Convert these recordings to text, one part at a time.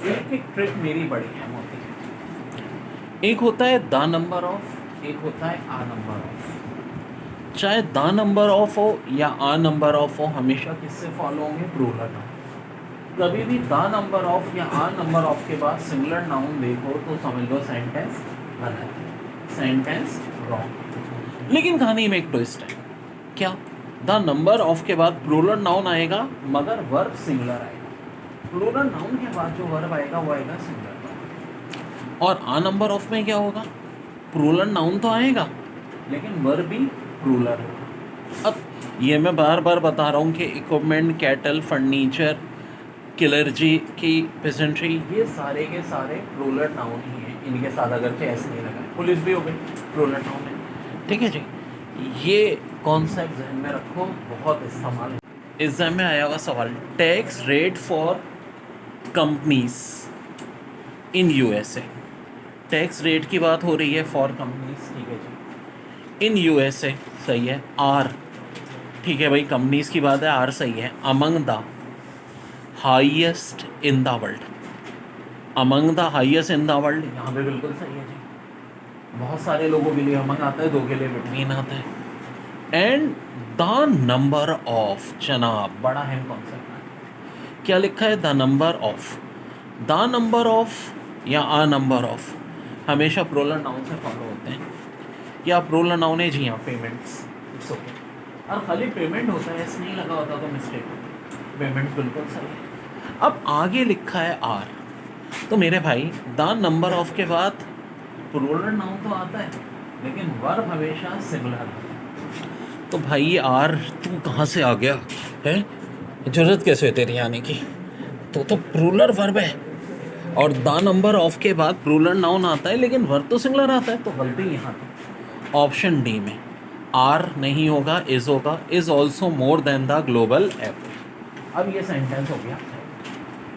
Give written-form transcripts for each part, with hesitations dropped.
एक एक ट्रिक मेरी बड़ी अहम होती है। एक होता है द नंबर ऑफ, एक होता है आ नंबर ऑफ। चाहे द नंबर ऑफ हो या आ नंबर ऑफ हो, हमेशा किससे फॉलो होंगे? Plural noun. कभी भी द नंबर ऑफ या आ नंबर ऑफ के बाद सिंगुलर नाउन देखो तो समझ लो सेंटेंस गलत है, सेंटेंस रॉन्ग। लेकिन कहानी में एक ट्विस्ट है। क्या? द नंबर ऑफ के बाद प्लूरल नाउन आएगा मगर वर्ब सिंगुलर आएगा। प्लूरल नाउन के बाद जो वर्ब आएगा वो आएगा सिंगुलर वर्ब। और आ नंबर ऑफ में क्या होगा? प्लूरल नाउन तो आएगा लेकिन वर्ब भी प्लूरल होगा। अब ये मैं बार बार बता रहा हूँ कि इक्विपमेंट, कैटल, फर्नीचर, क्लर्जी की पेजेंट्री, ये सारे के सारे प्लूरल नाउन ही हैं। इनके साथ अगर चेस नहीं लगा, पुलिस भी हो गई, प्लूरल नाउन है। ठीक है जी, ये कॉन्सेप्ट जहन में रखो, बहुत इस्तेमाल। एग्जाम में आया हुआ सवाल, tax rate for companies in USA. Tax rate की बात हो रही है फॉर कंपनीज, ठीक है जी। इन यूएसए सही है, आर ठीक है भाई, कंपनीज की बात है, आर सही है। Among the highest in the world, among the highest in the world, यहाँ पे बिल्कुल सही है जी। बहुत सारे लोगों के लिए अमंग आता है, दो के लिए बिटवीन आता है। एंड द नंबर ऑफ, जनाब बड़ा अहम कॉन्सेप्ट है। क्या लिखा है? The number of. The number of या आ नंबर ऑफ हमेशा प्लूरल नाउन से फॉलो होते हैं। या प्लूरल नाउन है जी हाँ, पेमेंट्स, इट्स ओके। और खाली पेमेंट होता है, ऐसे नहीं लगा होता तो मिस्टेक होती। पेमेंट बिल्कुल सही है। अब आगे लिखा है आर, तो मेरे भाई द नंबर ऑफ के बाद प्लूरल नाउन तो आता है लेकिन वर्ब हमेशा सिंगुलर आता है। तो भाई आर तू कहाँ से आ गया है? जरूरत कैसे है तेरी आने की? तो प्लूरल वर्ब है और द नंबर ऑफ के बाद प्लूरल नाउन आता है लेकिन वर्ब तो सिंगुलर आता है। तो गलती यहाँ पे ऑप्शन डी में आर नहीं होगा, इज होगा। Is also more than the global average. अब ये सेंटेंस हो गया।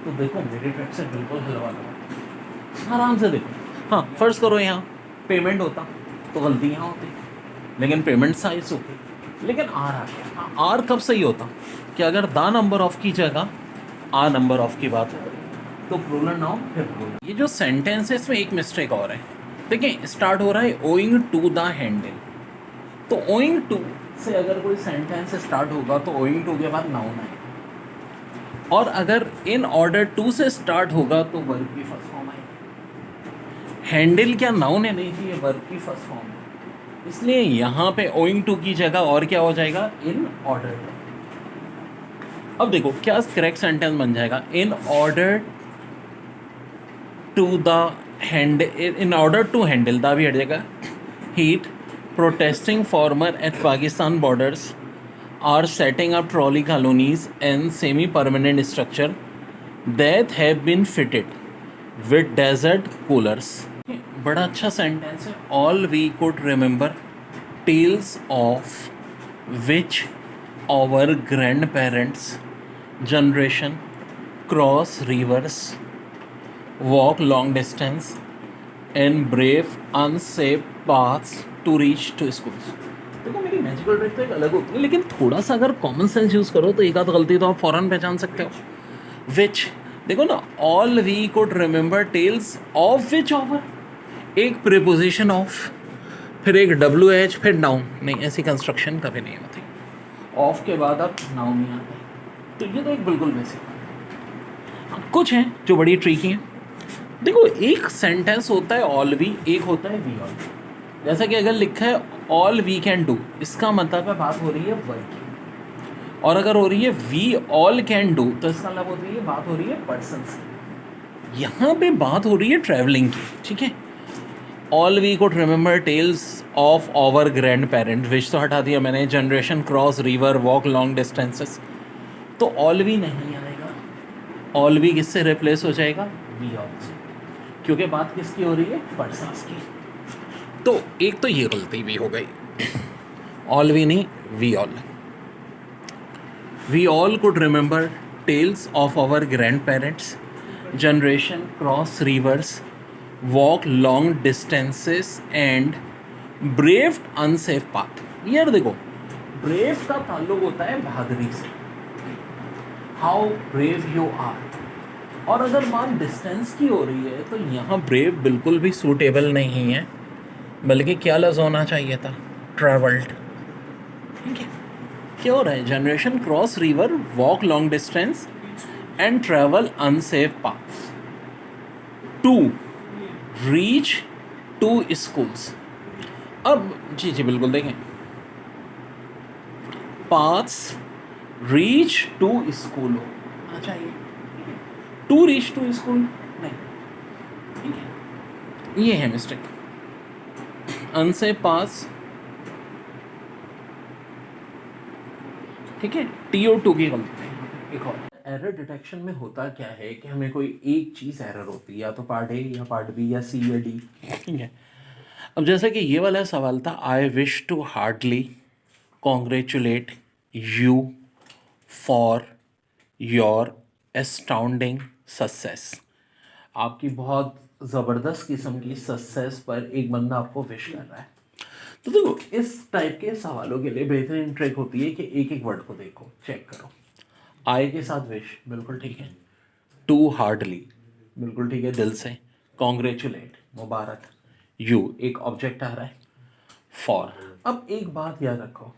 तो देखो मेरी ट्रिक से बिल्कुल हलवा लगा, आराम से देखो। हाँ, फर्ज करो यहाँ पेमेंट होता तो गलती यहाँ होती, लेकिन पेमेंट साइज होती, लेकिन आर आ गया। हाँ, आर कब सही होता कि अगर द नंबर ऑफ की जगह आ नंबर ऑफ की बात हो तो प्लूरल नाउन फिर प्लूरल। ये जो सेंटेंस है इसमें एक मिस्टेक और है। देखिए स्टार्ट हो रहा है ओइंग टू द हैंडल, तो ओइंग टू से अगर कोई सेंटेंस स्टार्ट होगा तो ओइंग टू के बाद नाउन आएगा। और अगर इन ऑर्डर टू से स्टार्ट होगा तो वर्ब की फर्स्ट फॉर्म आएगी। हैंडल क्या नाउन है? नहीं जी, ये वर्ब की फर्स्ट फॉर्म है। इसलिए यहाँ पे ओइंग टू की जगह और क्या हो जाएगा? In order. अब देखो क्या करेक्ट सेंटेंस बन जाएगा? In order to the hand, in order to handle, the भी हट जाएगा। Heat, protesting farmer at Pakistan borders are setting up trolley colonies and semi-permanent structure that have been fitted with desert coolers. बड़ा अच्छा sentence है। All we could remember tales of which our grandparents generation cross rivers, walk long distance and brave unsafe paths to reach to schools. देखो मेरी magical trick तो एक अलग होती है, लेकिन थोड़ा सा अगर कॉमन सेंस यूज़ करो तो एक आध गलती तो आप फ़ौरन पहचान सकते हो। विच, देखो ना, all we could remember tales of which our, एक प्रीपोजिशन ऑफ, फिर एक डब्ल्यू एच, फिर नाउन। नहीं, ऐसी कंस्ट्रक्शन कभी नहीं होती। ऑफ के बाद अब नाउन नहीं आता है। तो ये तो एक बिल्कुल बेसिक। कुछ हैं जो बड़ी ट्रिकी हैं। देखो एक सेंटेंस होता है ऑल वी, एक होता है वी ऑल। जैसा कि अगर लिखा है ऑल वी कैन डू, इसका मतलब है बात हो रही है वर्ब की। और अगर हो रही है वी ऑल कैन डू तो इसका मतलब होती है बात हो रही है पर्सन की। यहाँ पे बात हो रही है ट्रैवलिंग की, ठीक है। All we could remember tales of our grandparent, which तो हटा दिया मैंने। Generation cross river, walk long distances, तो ऑल वी नहीं आएगा। ऑल वी किससे रिप्लेस हो जाएगा? वी ऑल से, क्योंकि बात किसकी हो रही है? पर्सन्स की। तो एक तो ये गलती भी हो गई, ऑल वी नहीं, we all. We all could remember tales of our grandparents, generation cross rivers, walk long distances and brave unsafe path. यार देखो, ब्रेव का ताल्लुक होता है बहादुरी से, हाउ ब्रेव यू आर। और अगर बात डिस्टेंस की हो रही है तो यहाँ ब्रेव बिल्कुल भी सूटेबल नहीं है, बल्कि क्या लफ्ज़ होना चाहिए था, ट्रैवल्ड। ठीक है, क्या हो रहा है, generation cross river, walk long distance and travel unsafe paths to reach to schools. अब जी जी बिल्कुल देखें, पाथ्स रीच टू स्कूल होना चाहिए, टू रीच टू स्कूल नहीं। ठीक है, ये है मिस्टेक, अनसेफ पास। ठीक है, TO2 की गलती है। एक और एरर डिटेक्शन में होता क्या है कि हमें कोई एक चीज़ एरर होती है, या तो पार्ट ए या पार्ट बी या सी या डी। ठीक है, अब जैसे कि ये वाला सवाल था, I wish to hardly congratulate you for your astounding success. आपकी बहुत ज़बरदस्त किस्म की सक्सेस पर एक बंदा आपको विश कर रहा है। तो देखो, इस टाइप के सवालों के लिए बेहतरीन ट्रिक होती है कि एक एक वर्ड को देखो, चेक करो। आई के साथ विश, बिल्कुल ठीक है। टू हार्डली, बिल्कुल ठीक है, दिल से। Congratulate, Mubarak. यू, एक ऑब्जेक्ट आ रहा है। फॉर, अब एक बात याद रखो,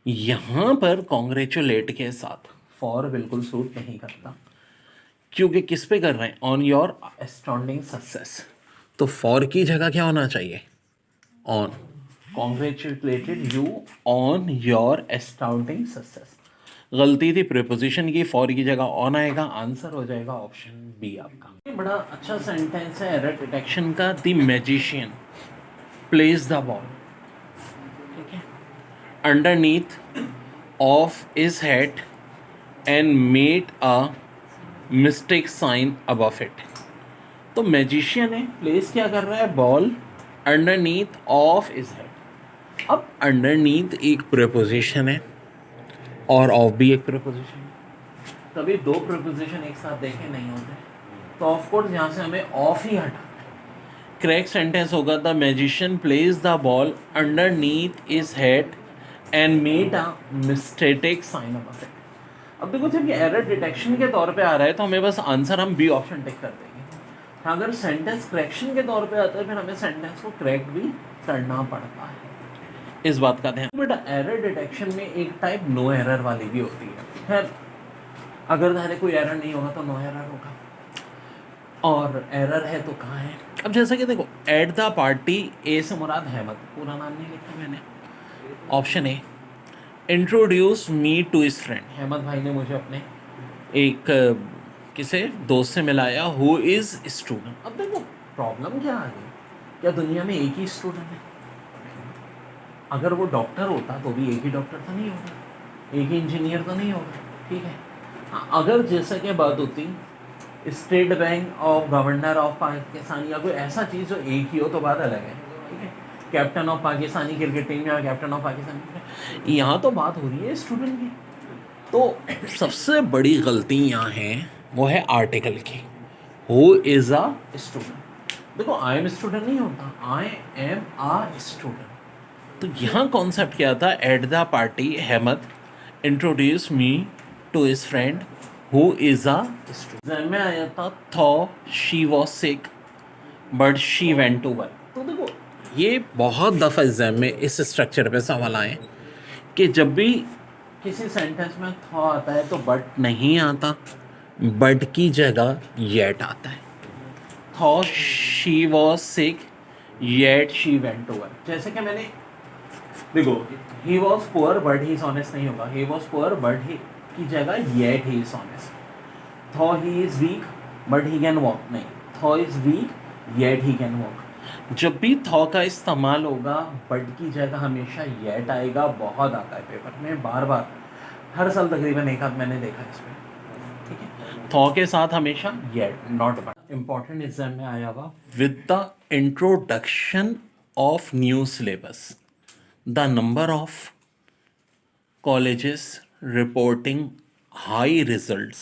यहाँ पर कॉन्ग्रेचुलेट के साथ फॉर बिल्कुल सूट नहीं करता, क्योंकि किस पे कर रहे हैं, ऑन योर एस्टाउंडिंग सक्सेस। तो फॉर की जगह क्या होना चाहिए, on. Congratulated you on your astounding success. गलती थी प्रीपोजिशन की, फॉर की जगह ऑन आएगा, आंसर हो जाएगा ऑप्शन बी आपका। ये बड़ा अच्छा सेंटेंस है एरर डिटेक्शन का। The magician place the ball, ठीक है, underneath of his head and made a mistake sign above it. तो मैजिशियन है, प्लेस क्या कर रहा है, ball underneath of his head. अब अंडरनीथ एक प्रीपोजिशन है और ऑफ भी एक प्रीपोजिशन है। कभी दो प्रीपोजिशन एक साथ देखे नहीं होते, तो ऑफ कोर्स यहाँ से हमें ऑफ ही हटा। करेक्ट सेंटेंस होगा, the magician place the ball underneath his head and made a mistake sign above it. अब देखो, जब ये एरर डिटेक्शन के तौर पे आ रहा है तो हमें बस आंसर हम बी ऑप्शन टिक कर देंगे। अगर सेंटेंस करेक्शन के तौर पे आता है फिर हमें सेंटेंस को करेक्ट भी करना पड़ता है, इस बात का ध्यान। बेटा एरर डिटेक्शन में एक टाइप नो एरर वाली भी होती है। खैर, अगर धारे कोई एरर नहीं होगा तो नो एरर होगा, और एरर है तो कहाँ है। अब जैसे कि देखो, एट द पार्टी, ए से मुराद अहमद, पूरा नाम नहीं लिखा मैंने। Option A, introduce me to his friend, Ahmed भाई ने मुझे अपने एक किसे दोस्त से मिलाया, हु इज़ स्टूडेंट। अब देखो प्रॉब्लम क्या आ गई, क्या दुनिया में एक ही स्टूडेंट है? अगर वो डॉक्टर होता तो भी एक ही डॉक्टर तो नहीं होगा, एक ही इंजीनियर तो नहीं होगा। ठीक है, हाँ, अगर जैसे कि बात होती state bank of governor of Pakistan या कोई ऐसा चीज़ जो एक ही हो तो बात अलग है। ठीक है, captain of Pakistani cricket team या कैप्टन ऑफ पाकिस्तान, यहाँ तो बात हो रही है स्टूडेंट की। तो सबसे बड़ी गलती यहाँ है वो है आर्टिकल की, हु इज़ अ स्टूडेंट। देखो आई एम स्टूडेंट नहीं होता, आई एम अ स्टूडेंट। तो यहाँ कॉन्सेप्ट क्या था, at the party Ahmed introduce me to his friend who is a student. में आया था though she was sick but she went to work. तो देखो ये बहुत दफ़ा एग्जाम में इस स्ट्रक्चर पे सवाल आए कि जब भी किसी सेंटेंस में थॉ आता है तो बट नहीं आता, बट की जगह येट आता है। Though she was sick yet she went to work. जैसे कि मैंने देखो, he was poor but he is honest नहीं होगा, he was poor but he की जगह yet he is honest. Though he is weak but he can walk, नहीं, though is weak yet he can walk. जब भी thaw का इस्तेमाल होगा बट की जगह हमेशा येट आएगा। बहुत आता है पेपर में, बार बार, हर साल तकरीबन एक आध मैंने देखा इस पर। ठीक है, थॉ के साथ हमेशा yet, not but. Important exam में आया हुआ, with the introduction of new syllabus the number of colleges reporting high results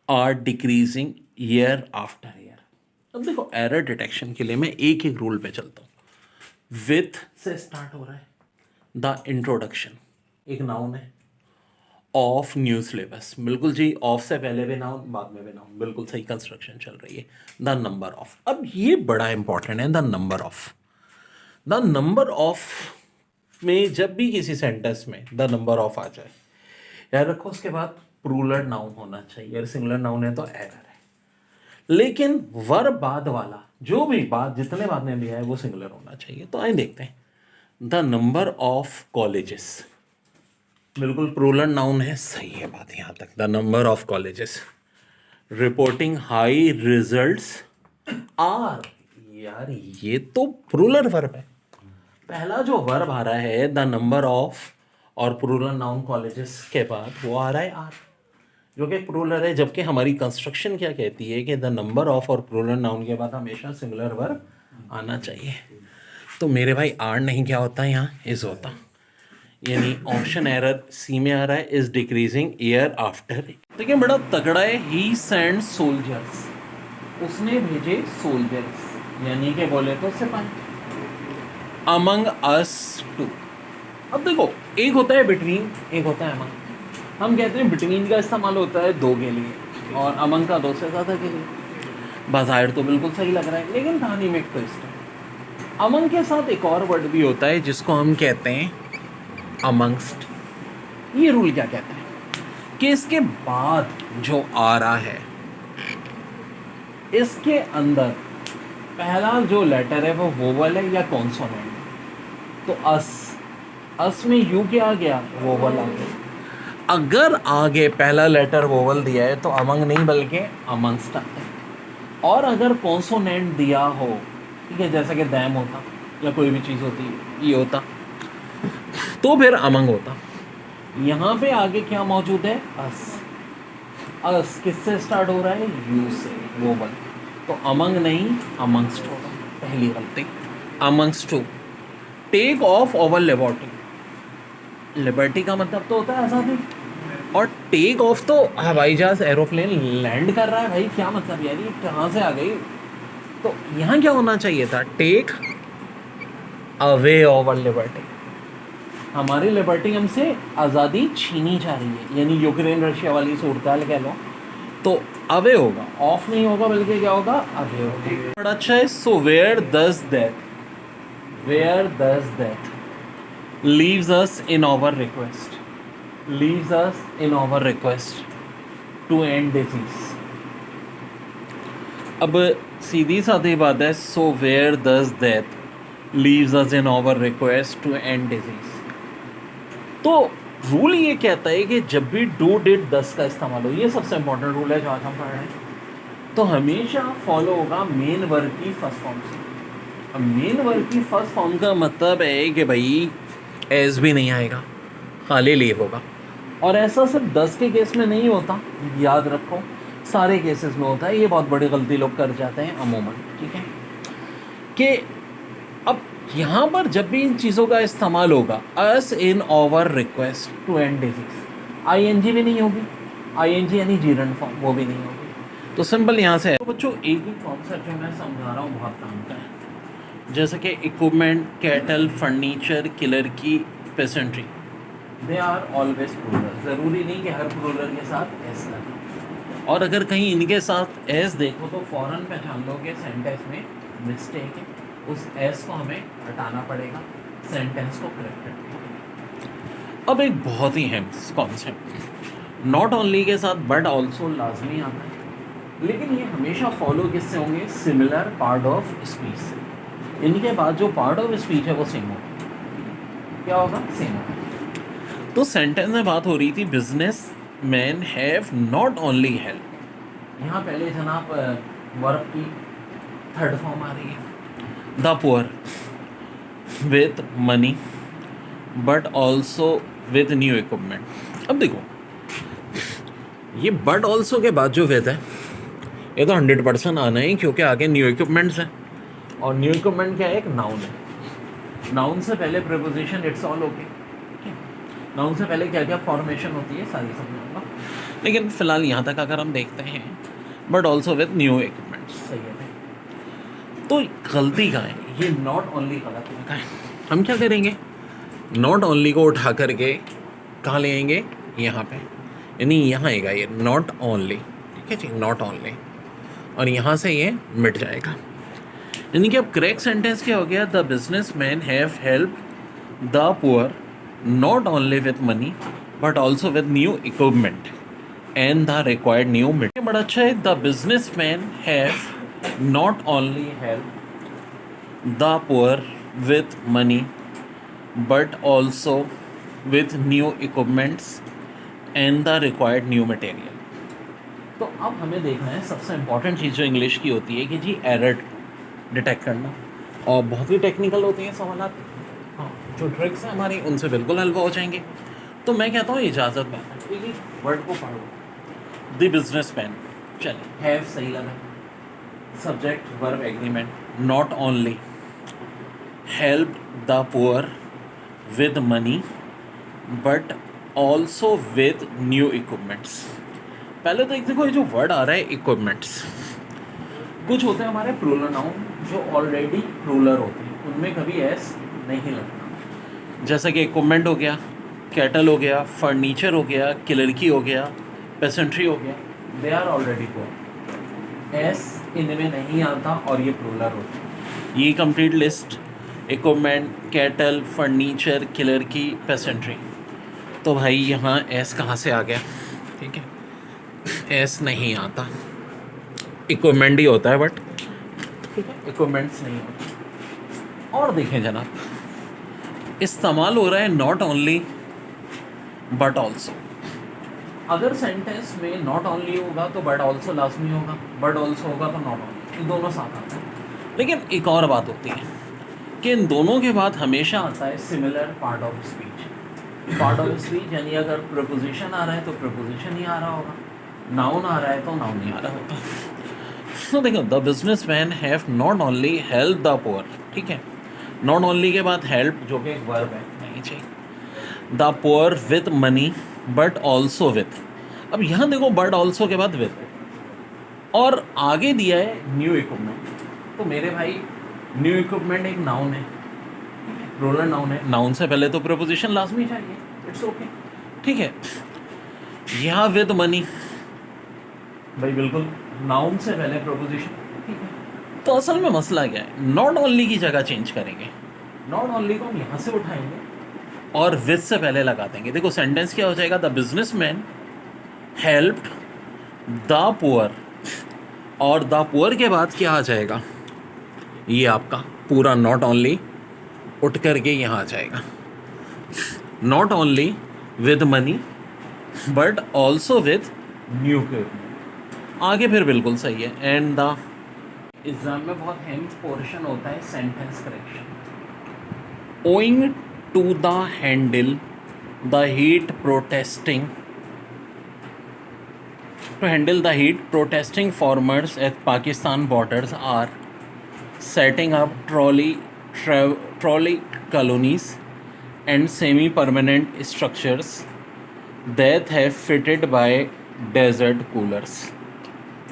are decreasing year after year। अब देखो एरर डिटेक्शन के लिए मैं एक एक रूल पे चलता हूँ। विथ से स्टार्ट हो रहा है, द इंट्रोडक्शन एक नाउन है, ऑफ न्यू सिलेबस, बिल्कुल जी, ऑफ से पहले भी नाउन बाद में भी नाउन, बिल्कुल सही कंस्ट्रक्शन चल रही है। द नंबर ऑफ, अब ये बड़ा इंपॉर्टेंट है, the number of. The number of में जब भी किसी सेंटेंस में द नंबर ऑफ आ जाए, याद रखो उसके बाद प्लूरल नाउन होना चाहिए, अगर सिंगुलर नाउन है तो एरर है। लेकिन वर्ब बाद वाला जो भी बात जितने बाद में भी आए वो सिंगुलर होना चाहिए। तो आइए देखते हैं, द नंबर ऑफ कॉलेजेस, बिल्कुल प्लूरल नाउन है, सही है बात यहाँ तक। The number of colleges reporting high results are, यार ये तो प्लूरल वर्ब है। पहला जो वर्ब आ रहा है द नंबर ऑफ और प्लूरल नाउन कॉलेजेस के बाद वो आ रहा है आर, जो कि प्लूरल है, जबकि हमारी कंस्ट्रक्शन क्या कहती है कि द नंबर ऑफ और प्लूरल नाउन के बाद हमेशा सिंगुलर वर्ब आना चाहिए। तो मेरे भाई आर नहीं क्या होता है, यहाँ इज होता, यानी ऑप्शन एरर सी में आ रहा है, इज डिक्रीजिंग ईयर आफ्टर। देखिए बड़ा तगड़ा है, ही सेंड सोल्जर्स, उसने भेजे सोल्जर्स, यानी कि बोले तो सिपाही, अमंग अस टू। अब देखो एक होता है बिटवीन, एक होता है अमंग। हम कहते हैं बिटवीन का इस्तेमाल होता है दो के लिए और अमंग का दो से ज़्यादा के लिए। बाज़ाहिर तो बिल्कुल सही लग रहा है, लेकिन कहानी में एक ट्विस्ट है। अमंग के साथ एक और वर्ड भी होता है जिसको हम कहते हैं अमंगस्ट। ये रूल क्या कहता है कि इसके बाद जो आ रहा है इसके अंदर पहला जो लेटर है वो वोवल है या कॉन्सोनेंट। तो अस में यू क्या आ गया, वोवल आ गया। अगर आगे पहला लेटर वोवल दिया है तो अमंग नहीं बल्कि अमंगस्ट आता है। और अगर कॉन्सोनेंट दिया हो, ठीक है, जैसे कि दैम होता या कोई भी चीज़ होती, ये होता, तो फिर अमंग होता। यहाँ पे आगे क्या मौजूद है, अस किससे स्टार्ट हो रहा है, यू से, वोवल, तो अमंग नहीं अमंगस्ट होगा। पहली गलती, amongst two. Take of over liberty, liberty का मतलब तो होता है आज़ादी, और टेक ऑफ तो हवाई जहाज एरोप्लेन लैंड कर रहा है, भाई क्या मतलब यार, ये कहाँ से आ गई। तो यहाँ क्या होना चाहिए था, टेक अवे ओवर लिबर्टी, हमारी लिबर्टी हमसे आज़ादी छीनी जा रही है, यानी यूक्रेन रशिया वाली सूरत कह लो, तो अवे होगा, ऑफ नहीं होगा बल्कि क्या होगा, अवे होगा। बड़ा अच्छा है। So where does that leaves us in our request to end disease। अब सीधी साधी बात है, so where does that leaves us in our request to end disease। तो रूल ये कहता है कि जब भी डू डिड दस का इस्तेमाल हो, ये सबसे इंपॉर्टेंट रूल है जो आज हम पढ़ रहे हैं, तो हमेशा फॉलो होगा मेन वर्ब की फर्स्ट फॉर्म से। अब मेन वर्ब की फर्स्ट फॉर्म का मतलब है कि भाई एज भी नहीं आएगा, खाली लीव होगा। और ऐसा सिर्फ 10 के केस में नहीं होता, याद रखो सारे केसेस में होता है। ये बहुत बड़ी गलती लोग कर जाते हैं अमूमन, ठीक है, कि अब यहाँ पर जब भी इन चीज़ों का इस्तेमाल होगा, us in over request to and disease, ING भी नहीं होगी, आईएनजी यानी जीरन फॉर्म, वो भी नहीं होगी। तो सिंपल यहाँ से है। तो बच्चों एक ही कॉन्सेप्ट जो मैं समझा रहा हूँ बहुत काम का है, जैसे कि इक्विपमेंट, कैटल, फर्नीचर, किलर की, पेसेंट्री, दे आर ऑलवेज प्लूरल। ज़रूरी नहीं कि हर प्लूरल के साथ एस लगे, और अगर कहीं इनके साथ एस देखो तो फ़ौरन पहचान लो कि सेंटेंस में मिस्टेक है, उस एस को हमें हटाना पड़ेगा, सेंटेंस को करेक्ट करना पड़ेगा। अब एक बहुत ही अहम कॉन्सेप्ट, नॉट ओनली के साथ बट ऑल्सो लाजमी आता है, लेकिन ये हमेशा फॉलो किससे होंगे, सिमिलर पार्ट ऑफ स्पीच से। इनके बाद जो पार्ट ऑफ स्पीच है वो सेम होगा, क्या होगा, सेम होगा। तो सेंटेंस में बात हो रही थी, business man have not only help, यहाँ पहले जनाब वर्ब की थर्ड फॉर्म आ रही है, the poor with money but also with new equipment. अब देखो ये बट ऑल्सो के बाद जो विथ है ये तो 100% आना ही, क्योंकि आगे न्यू इक्विपमेंट्स है, और न्यू इक्विपमेंट क्या है, एक नाउन है। नाउन से पहले preposition, it's all okay. Noun से पहले क्या क्या फॉर्मेशन होती है सारी समझाऊंगा, लेकिन फिलहाल यहाँ तक अगर हम देखते हैं, but also with new equipment, सही है। तो गलती कहाँ है, ये नॉट ओनली गलत होता है। हम क्या करेंगे, नॉट ओनली को उठा करके कहाँ ले आएंगे, यहाँ पे, यानी यहाँ आएगा ये नॉट ओनली, ठीक है जी, नॉट ओनली, और यहाँ से ये मिट जाएगा। यानी कि अब करेक्ट सेंटेंस क्या हो गया, the business man have help the poor not only with money but also with new equipment and the required new material. बड़ा अच्छा है, the business man have not only help the poor with money but also with new equipments and the required new material। तो अब हमें देखना है सबसे important चीज़ जो इंग्लिश की होती है कि जी एरर डिटेक्ट करना, और बहुत ही टेक्निकल होते हैं सवाल। हाँ, जो ट्रिक्स हैं हमारी उनसे बिल्कुल हलवा हो जाएंगे। तो मैं कहता हूँ इजाज़त में कि वर्ड को पढ़ो, द बिजनेस मैन, चलिए हैव सही लगा, subject verb agreement, not only, help the poor with money but also with new equipments। पहले तो एक देखो ये जो वर्ड आ रहा है इक्विपमेंट्स, कुछ होते हैं हमारे प्लूरल नाउन जो ऑलरेडी प्लूरल होते हैं, उनमें कभी एस नहीं लगता। जैसा कि इक्विपमेंट हो गया, कैटल हो गया, फर्नीचर हो गया, किलरकी हो गया, पेसेंट्री हो गया, they are already plural, S इनमें नहीं आता और ये प्लूरल होते हैं। ये complete list equipment, cattle, furniture, clergy, peasantry. तो भाई यहाँ एस कहाँ से आ गया, ठीक है, एस नहीं आता, इक्विपमेंट ही होता है बट, ठीक है, इक्विपमेंट्स नहीं होता। और देखें जनाब, इस्तेमाल हो रहा है नॉट ओनली बट ऑल्सो। अगर सेंटेंस में नॉट ओनली होगा तो बट ऑल्सो लाजमी होगा, बट ऑल्सो होगा तो नॉट ओनली, ये दोनों साथ आते हैं। लेकिन एक और बात होती है कि इन दोनों के बाद हमेशा आता है similar part of speech. Part of speech यानी अगर प्रपोजिशन आ रहा है तो प्रपोजिशन ही आ रहा होगा, नाउन आ रहा है तो नाउन ही आ रहा होगा। तो देखो, the business man have not only help the poor, ठीक है, नॉट ओनली के बाद हेल्प जो कि एक वर्ब है नहीं चाहिए, the poor with money but also with. अब यहाँ देखो बट ऑल्सो के बाद विथ, और आगे दिया है न्यू इक्विपमेंट। तो मेरे भाई न्यू इक्विपमेंट एक नाउन है, प्लूरल नाउन है, नाउन से पहले तो प्रपोजिशन लाजमी चाहिए, इट्स ओके, ठीक है। यहाँ विद मनी, भाई बिल्कुल नाउन से पहले प्रपोजिशन, ठीक है। तो असल में मसला क्या है, नॉट ओनली की जगह चेंज करेंगे, नॉट ओनली को हम यहाँ से उठाएंगे और विद से पहले लगा देंगे। देखो सेंटेंस क्या हो जाएगा, the business man helped the poor, और द पुअर के बाद क्या आ जाएगा, ये आपका पूरा नॉट ओनली उठ करके यहाँ आ जाएगा, not only with money but also with new equipment. आगे फिर बिल्कुल सही है। एंड द एग्जाम में बहुत अहम पोर्शन होता है sentence correction. Owing to the handle the heat protesting, to handle the heat, protesting farmers at Pakistan borders are setting up trolley colonies and semi-permanent structures that have fitted by desert coolers।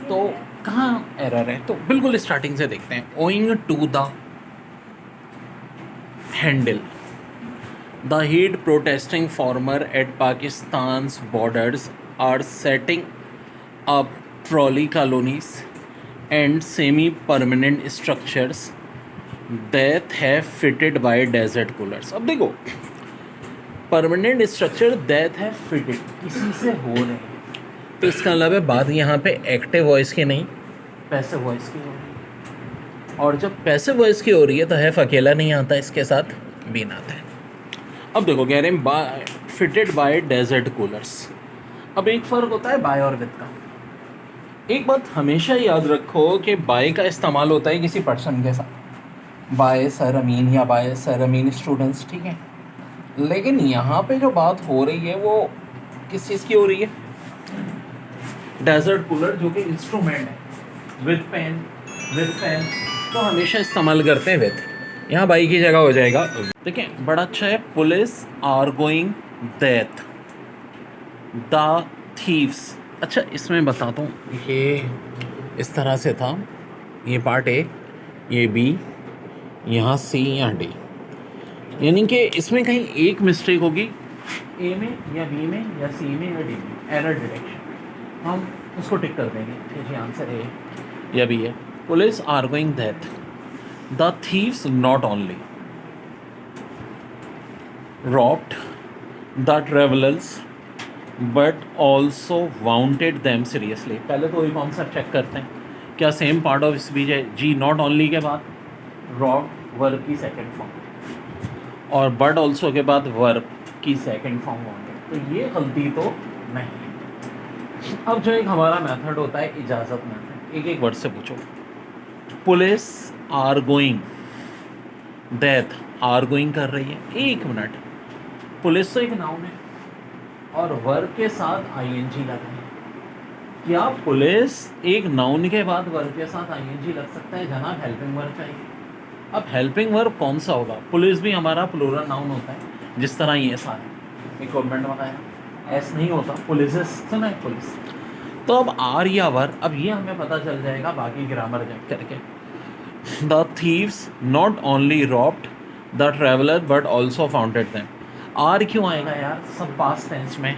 तो कहाँ error है, तो बिल्कुल starting से देखते हैं। Owing to the handle the heat, protesting farmer at Pakistan's borders are setting up trolley colonies and semi-permanent structures that have fitted by desert coolers। अब देखो, परमानेंट स्ट्रक्चर दैट है फिटेड, किसी से हो रहे हैं, तो इसका मतलब है बात यहाँ पे एक्टिव वॉइस की नहीं, पैसिव वॉइस की हो रही है। और जब पैसिव वॉइस की हो रही है तो हैव अकेला नहीं आता, इसके साथ बीन आता है। अब देखो कह रहे हैं फिटेड बाय डेजर्ट कूलर्स। अब एक फ़र्क होता है बाय और विद का। एक बात हमेशा याद रखो कि बाय का इस्तेमाल होता है किसी पर्सन के साथ, बाय सर अमीन या बाय सर अमीन स्टूडेंट्स, ठीक है। लेकिन यहाँ पे जो बात हो रही है वो किस चीज़ की हो रही है, डेजर्ट कूलर जो कि इंस्ट्रूमेंट है, विद पेन विद फैन, तो हमेशा इस्तेमाल करते हैं विद, यहाँ बाई की जगह हो जाएगा। ठीक है, बड़ा अच्छा है। Police are going that the thieves. अच्छा इसमें बताता हूँ, ये इस तरह से था, ये पार्ट ए, ये बी, यहाँ सी, यहाँ डी, यानी कि इसमें कहीं एक मिस्टेक होगी ए में या बी में या सी में या डी में, एरर डिटेक्शन, हम उसको टिक कर देंगे कि जी आंसर ए या बी है। Police arguing that the thieves not only robbed the travelers but also wounded them seriously। पहले तो वही कॉन्सेप्ट चेक करते हैं, क्या सेम पार्ट ऑफ स्पीच है जी नॉट ओनली के बाद robbed वर्ब की सेकंड फॉर्म और बट ऑल्सो के बाद वर्ब की सेकंड फॉर्म होंगे, तो ये गलती तो नहीं है। अब जो एक हमारा मेथड होता है इजाज़त मेथड, एक एक वर्ड से पूछो। पुलिस आर्गोइंग दैट, आर्गोइंग कर रही है, एक मिनट, पुलिस तो एक नाउन है और वर्ब के साथ आईएनजी लगा है, क्या पुलिस एक नाउन के बाद वर्ब के साथ आईएनजी लग सकता है? जनाब हेल्पिंग वर्ब चाहिए। अब हेल्पिंग वर्ब कौन सा होगा? पुलिस भी हमारा प्लूरल नाउन होता है जिस तरह ये सारे इक्विपमेंट वगैरह, एस नहीं होता, पुलिस सुना है पुलिस। तो अब आर या वर्ब, अब ये हमें पता चल जाएगा बाकी ग्रामर चेक करके। The thieves not only robbed the traveller but also founded them. Are क्यों आएगा यार? सब पास्ट टेंस में,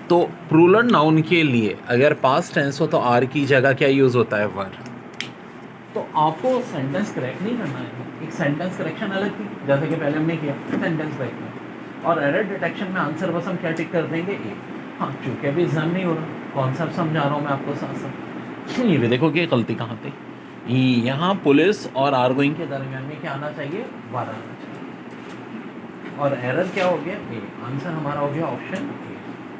तो प्लूरल नाउन के लिए अगर पास्ट टेंस हो तो आर की जगह क्या यूज़ होता है? वर्ब। तो आपको सेंटेंस करेक्ट नहीं करना है, एक सेंटेंस करेक्शन अलग थी जैसे कि पहले हमने किया सेंटेंस करेक्ट, और एरर डिटेक्शन में आंसर बस हम क्या टिक कर देंगे? ए। हाँ, चूँकि अभी एग्जाम नहीं हो रहा, कॉन्सेप्ट समझा रहा हूँ मैं आपको साथ साथ। ये भी देखो कि गलती कहाँ थी, यहाँ पुलिस और आर्गोइंग के दरमियान में क्या आना चाहिए? वर्ब आना चाहिए, और एरर क्या हो गया? ए। आंसर हमारा हो गया ऑप्शन ए।